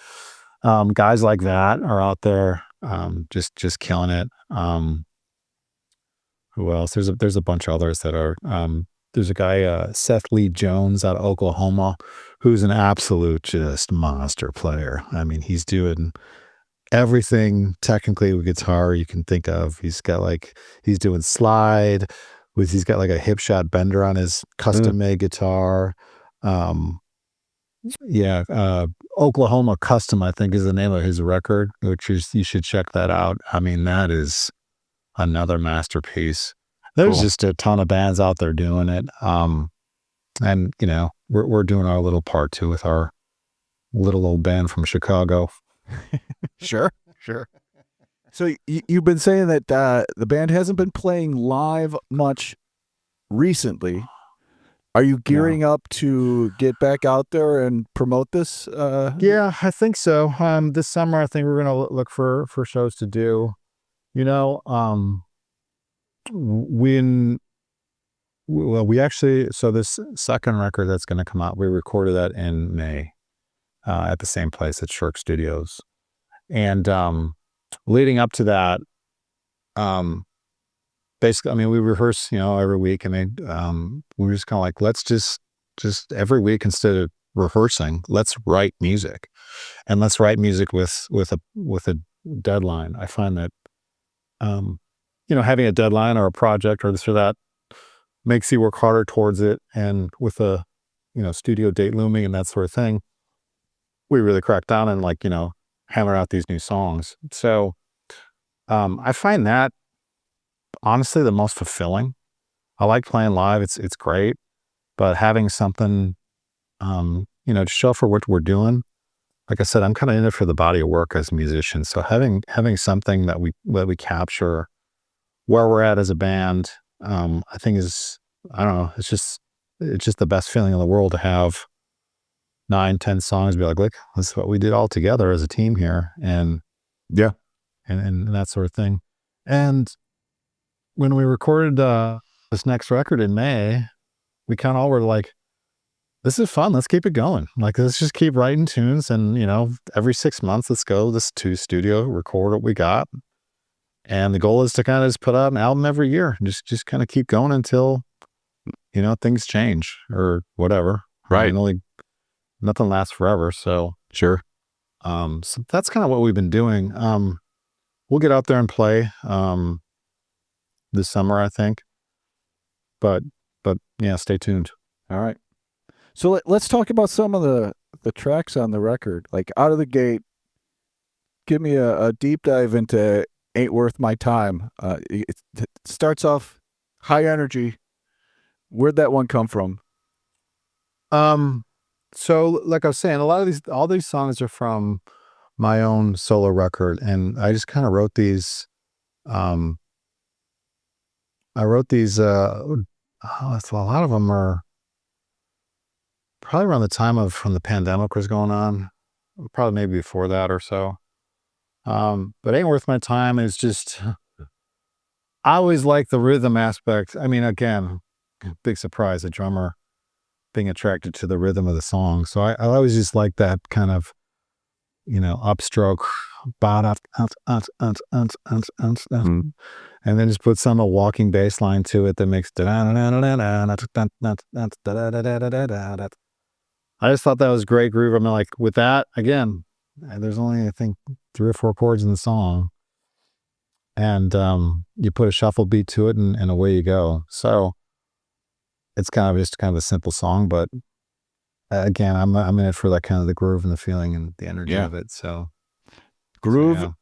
guys like that are out there just killing it. Who else? There's a bunch of others that are, there's a guy, Seth Lee Jones out of Oklahoma, who's an absolute just monster player. He's doing everything technically with guitar you can think of. He's doing slide he's got like a hip shot bender on his custom made guitar. Oklahoma Custom, I think, is the name of his record, which you should check that out. That is another masterpiece. There's just a ton of bands out there doing it. And we're doing our little part too with our little old band from Chicago. Sure. So you've been saying that the band hasn't been playing live much recently. Are you gearing up to get back out there and promote this? Yeah, I think so. This summer, I think we're going to look for shows to do. So this second record that's going to come out, we recorded that in May at the same place at Shirk Studios. And leading up to that, basically, we rehearse, every week, and we were just kind of like, let's just every week, instead of rehearsing, let's write music, and let's write music with a deadline. I find that, having a deadline or a project or this or that makes you work harder towards it. And with a, studio date looming and that sort of thing, we really crack down and hammer out these new songs. So I find that honestly the most fulfilling. I like playing live. It's great, but having something, to show for what we're doing. Like I said, I'm kind of in it for the body of work as musicians. So having something that we capture where we're at as a band, I think is, I don't know, it's just the best feeling in the world to have 9-10 songs, be like, look, this is what we did all together as a team here, and Yeah. and that sort of thing. And when we recorded this next record in May, we kind of all were like, this is fun. Let's keep it going. Like, let's just keep writing tunes, and every 6 months, let's go to studio, record what we got. And the goal is to kind of just put out an album every year, and just kind of keep going until things change or whatever. Right. Nothing lasts forever. So Sure. so that's kind of what we've been doing. We'll get out there and play this summer, I think. But yeah, stay tuned. All right. So let's talk about some of the tracks on the record. Like, out of the gate, give me a deep dive into Ain't Worth My Time. It starts off high energy. Where'd that one come from? So like I was saying, all these songs are from my own solo record, and I just kind of wrote these. A lot of them are probably around the time when the pandemic was going on, probably maybe before that or so. But Ain't Worth My Time is just, I always like the rhythm aspect. I mean, again, big surprise, a drummer being attracted to the rhythm of the song. So I always just like that kind of, upstroke, and then just put some walking bass line to it that makes. I just thought that was great groove. I mean, like, with that, again, there's only, I think, 3 or 4 chords in the song, and you put a shuffle beat to it, and away you go. So it's kind of a simple song, but again, I'm in it for that kind of the groove and the feeling and the energy of it. So Groove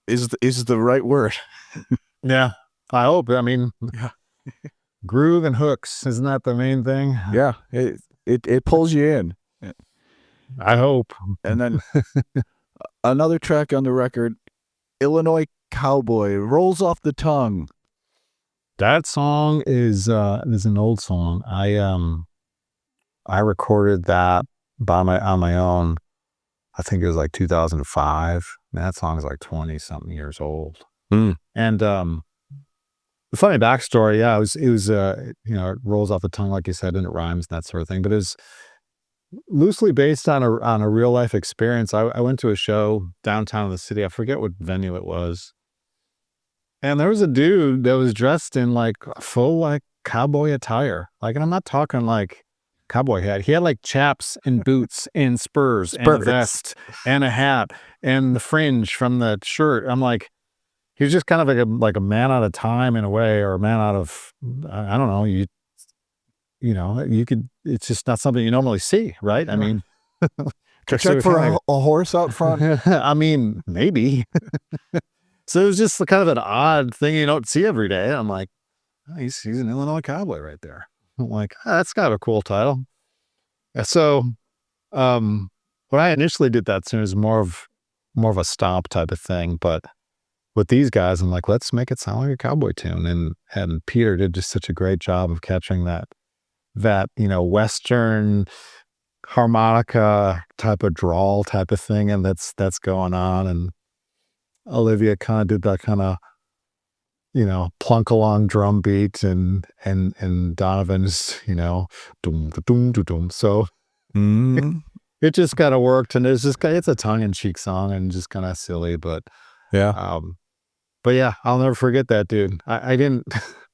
is the right word. Yeah, I hope. I mean, Yeah. groove and hooks, isn't that the main thing? Yeah, it pulls you in. I hope. And then another track on the record, Illinois Cowboy, rolls off the tongue. That song is an old song. I recorded that on my own. I think it was like 2005. That song is like 20 something years old. And the funny backstory, it was it rolls off the tongue, like you said, and it rhymes and that sort of thing. But it was loosely based on a real life experience. I went to a show downtown in the city. I forget what venue it was. And there was a dude that was dressed in like full like cowboy attire. Like, and I'm not talking like cowboy hat. He had like chaps and boots and spurs and a vest and a hat and the fringe from the shirt. I'm like, he was just kind of like a man out of time in a way, or a man out of, I don't know. You could, it's just not something you normally see, right? I mean, Check for a horse out front. I mean, maybe. So it was just kind of an odd thing you don't see every day. I'm like, oh, he's an Illinois Cowboy right there. I'm like, that's kind of a cool title. So when I initially did that tune, it was more of a stomp type of thing. But with these guys, I'm like, let's make it sound like a cowboy tune. And Peter did just such a great job of capturing that Western harmonica type of drawl type of thing, and that's going on. And Olivia kind of did that kind of plunk along drum beat, and Donovan's doom doom doom. So it just kind of worked, and it's a tongue-in-cheek song and just kind of silly, but yeah, I'll never forget that dude. I didn't.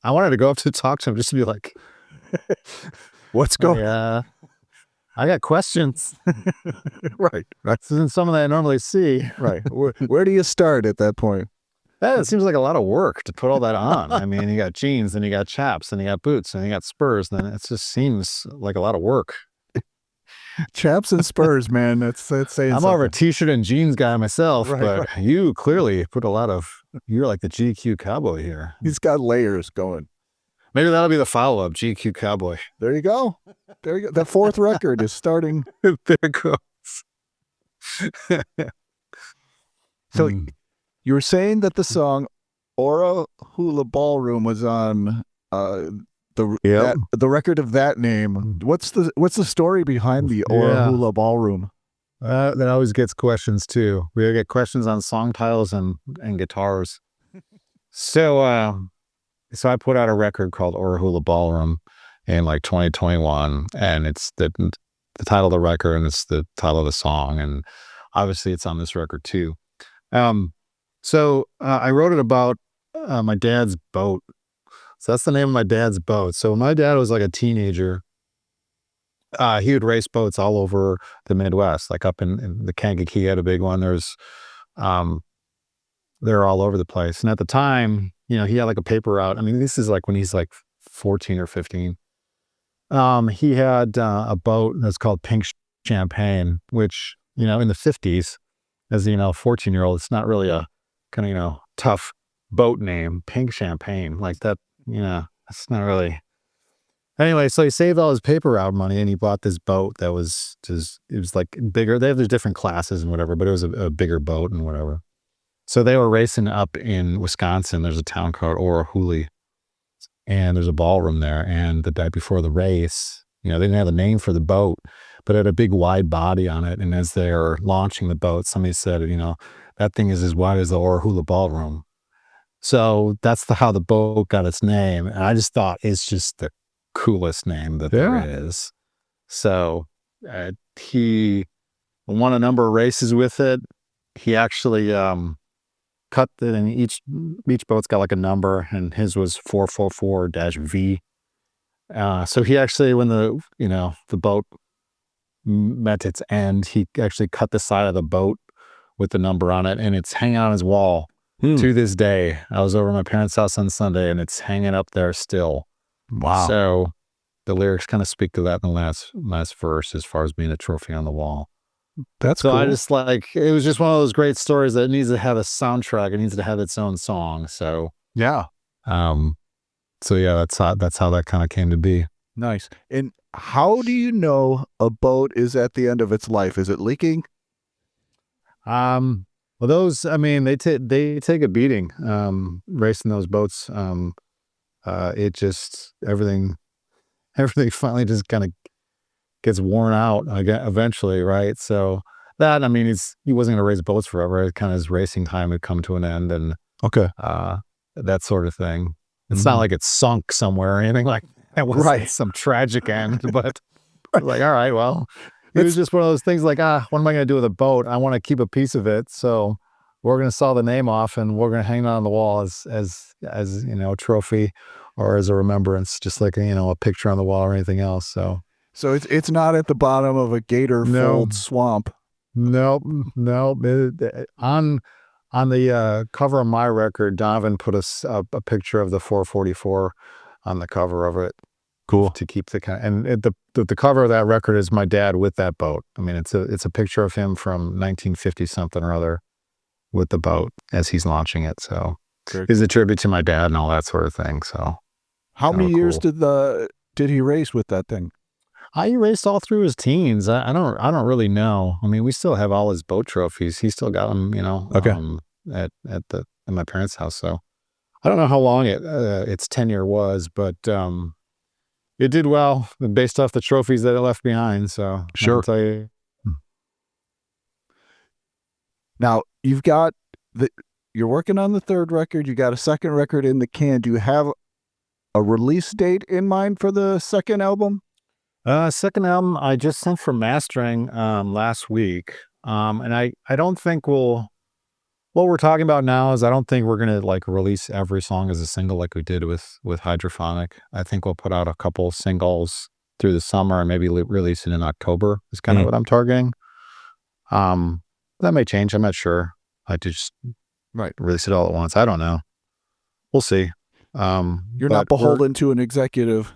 I wanted to go up to talk to him just to be like, What's going? Yeah, I got questions. Right. This isn't something that I normally see. Right. Where do you start at that point? It seems like a lot of work to put all that on. I mean, you got jeans, and you got chaps, and you got boots, and you got spurs, and then it just seems like a lot of work. Chaps and spurs, man. That's saying I'm something. more of a t-shirt and jeans guy myself, Right, but you clearly put a lot of, you're like the GQ Cowboy here. He's got layers going. Maybe that'll be the follow-up, GQ Cowboy. There you go. There you go. That fourth record is starting. There it goes. So you were saying that the song Ora Hula Ballroom was on the record of that name. What's the story behind the Ora Hula Ballroom? That always gets questions too. We get questions on song titles and guitars. So I put out a record called Ora Hula Ballroom in like 2021, and it's the title of the record and it's the title of the song, and obviously it's on this record too. So I wrote it about my dad's boat. So that's the name of my dad's boat. So when my dad was like a teenager, he would race boats all over the Midwest, like up in the Kankakee had a big one. There's, they're all over the place. And at the time, he had like a paper route. I mean, this is like when he's like 14 or 15. He had a boat that's called Pink Champagne, which, in the 50s, as 14-year-old, it's not really a kind of, tough boat name. Pink Champagne, like that, it's not really. Anyway, so he saved all his paper route money and he bought this boat that was just, it was like bigger. There's different classes and whatever, but it was a bigger boat and whatever. So they were racing up in Wisconsin. There's a town called Ora Hula, and there's a ballroom there. And the night before the race, they didn't have a name for the boat, but it had a big wide body on it. And as they were launching the boat, somebody said, that thing is as wide as the Ora Hula Ballroom. So that's how the boat got its name. And I just thought it's just the coolest name that there is. So he won a number of races with it. He actually cut it, and each boat's got like a number, and his was 444-V. So he actually, when the boat met its end, he actually cut the side of the boat with the number on it, and it's hanging on his wall to this day. I was over at my parents' house on Sunday, and it's hanging up there still. Wow. So the lyrics kind of speak to that in the last verse as far as being a trophy on the wall. That's so cool. I just it was just one of those great stories that needs to have a soundtrack. It needs to have its own song. So yeah. So yeah, that's how that kind of came to be. Nice. And how do you know a boat is at the end of its life? Is it leaking? Well, those, I mean, they take a beating, racing those boats. It just, everything finally just kind of gets worn out eventually. Right. So that, I mean, he wasn't going to race boats forever. It kind of his racing time had come to an end, and that sort of thing. It's not like it's sunk somewhere or anything like that. It wasn't some tragic end, but like, all right, well, it was just one of those things like, what am I going to do with a boat? I want to keep a piece of it. So we're going to saw the name off and we're going to hang it on the wall as a trophy or as a remembrance, just like, a picture on the wall or anything else. So it's not at the bottom of a gator fold swamp. Nope. On the cover of my record, Donovan put a picture of the 444 on the cover of it. Cool. To keep the cover of that record is my dad with that boat. I mean, it's a picture of him from 1950 something or other with the boat as he's launching it. So it's a tribute to my dad and all that sort of thing. So how many years did he race with that thing? He raced all through his teens. I don't really know. I mean, we still have all his boat trophies. He still got them, at my parents' house. So I don't know how long its tenure was, but it did well based off the trophies that it left behind. So sure. I can tell you. Now you've got you're working on the third record. You got a second record in the can. Do you have a release date in mind for the second album? Second album I just sent for mastering last week. And I don't think what we're talking about now is I don't think we're going to release every song as a single like we did with Hydrophonic. I think we'll put out a couple singles through the summer and maybe release it in October is kind of what I'm targeting. That may change. I'm not sure. I just release it all at once. I don't know. We'll see. You're not beholden to an executive.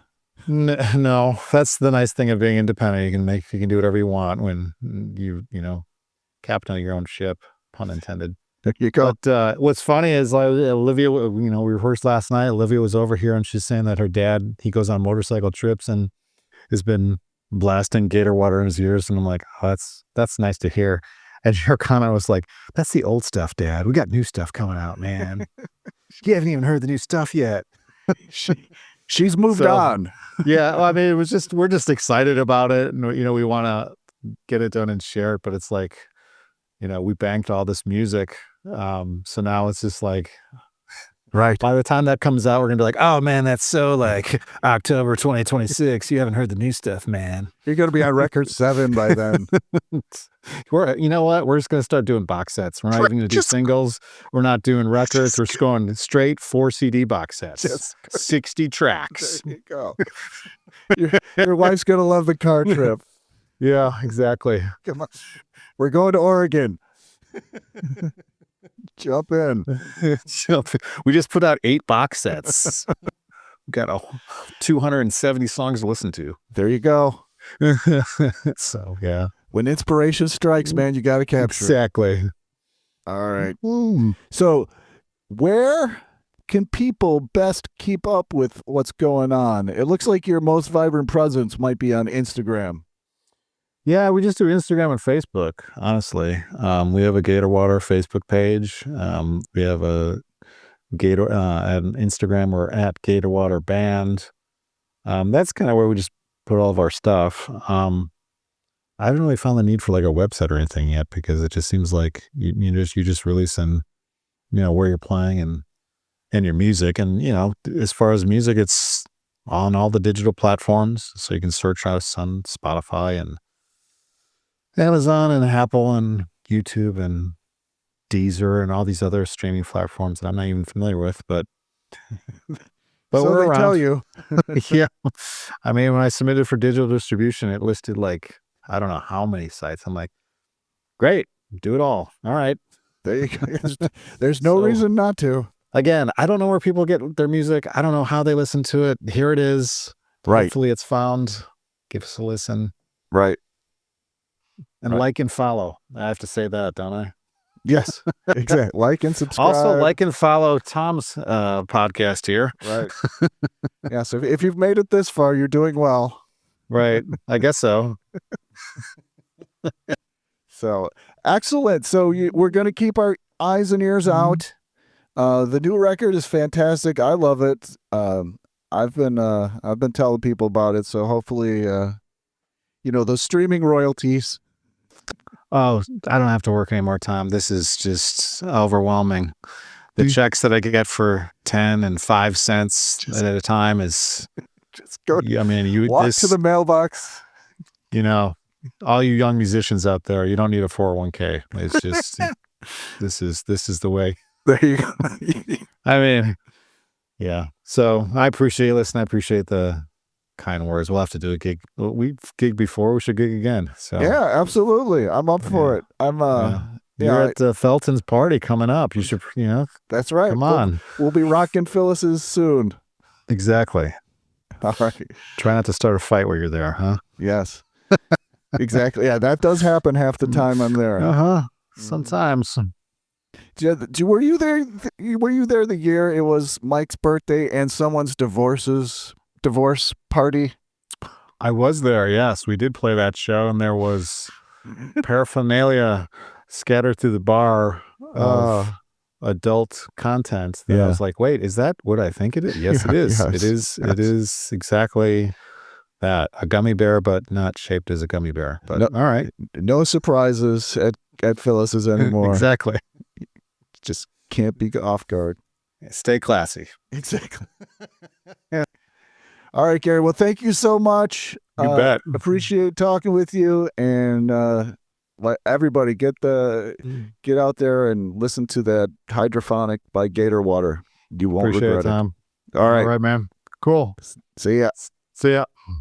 No, that's the nice thing of being independent. You can do whatever you want when you know, captain of your own ship, pun intended. There you go. But what's funny is Olivia, you know, we rehearsed last night. Olivia was over here and she's saying that her dad, he goes on motorcycle trips and has been blasting Gatorwater in his ears. And I'm like, oh, that's nice to hear. And her comment was like, that's the old stuff, Dad. We got new stuff coming out, man. You haven't even heard the new stuff yet. She's moved on. Yeah. Well, I mean, we're just excited about it. And, you know, we want to get it done and share it. But it's like, you know, we banked all this music. So now it's just like, right. By the time that comes out, we're going to be like, oh, man, that's so like October 2026. You haven't heard the new stuff, man. You're going to be on record 7 by then. You know what? We're just going to start doing box sets. We're not even going to do singles. We're not doing records. We're just going straight 4 CD box sets. 60 tracks. There you go. Your wife's going to love the car trip. Yeah, exactly. Come on. We're going to Oregon. Jump in. We just put out 8 box sets. We got 270 songs to listen to. There you go. So, yeah. When inspiration strikes, man, you got to capture Exactly. it. All right. So where can people best keep up with what's going on? It looks like your most vibrant presence might be on Instagram. Yeah, we just do Instagram and Facebook, honestly. We have a Gatorwater Facebook page. We have a on Instagram, we're at Gatorwater Band. That's kind of where we just put all of our stuff. I haven't really found the need for like a website or anything yet because it just seems like you just releasing, you know, where you're playing and your music. And, you know, as far as music, it's on all the digital platforms. So you can search us on Spotify and Amazon and Apple and YouTube and Deezer and all these other streaming platforms that I'm not even familiar with, but so we're they around. tell you. Yeah. I mean, when I submitted for digital distribution, it listed like, I don't know how many sites. I'm like, great, do it all. All right. There you go. There's no reason not to. Again, I don't know where people get their music. I don't know how they listen to it. Here it is. Right. Hopefully it's found. Give us a listen. Right. And like and follow. I have to say that, don't I? Yes, exactly. Like and subscribe. Also, like and follow Tom's podcast here. Right. Yeah, so if you've made it this far, you're doing well. Right. I guess so. So, excellent. So we're going to keep our eyes and ears out. The new record is fantastic. I love it. I've been telling people about it, so hopefully, you know, those streaming royalties. Oh, I don't have to work any more time. This is just overwhelming. The checks that I get for 10 and 5 cents at a time is just go. I mean, you walk to the mailbox. You know, all you young musicians out there, you don't need a 401k. It's just this is the way. There you go. I mean, yeah. So I appreciate you listening. I appreciate the kind words. We'll have to do a gig. We've gigged before. We should gig again. So yeah, absolutely. I'm up for it. I'm You're at Felton's party coming up. You should, you know. That's right. Come on. We'll be rocking Phyllis's soon. Exactly. All right. Try not to start a fight while you're there, huh? Yes. Exactly. Yeah, that does happen half the time I'm there. Sometimes. Were you there? Were you there the year it was Mike's birthday and someone's divorce party? I was there. Yes, we did play that show, and there was paraphernalia scattered through the bar of adult content. That I was like, wait, is that what I think it is? Yes, it is. Yes. It is. Yes. It is exactly that. A gummy bear, but not shaped as a gummy bear. But no, all right. No surprises at Phyllis's anymore. Exactly. Just can't be off guard. Stay classy. Exactly. Yeah. All right, Gary. Well, thank you so much. You bet. Appreciate talking with you, and let everybody get out there and listen to that Hydrophonic by Gatorwater. You won't regret it. Tom. All right. All right, man. Cool. See ya. See ya.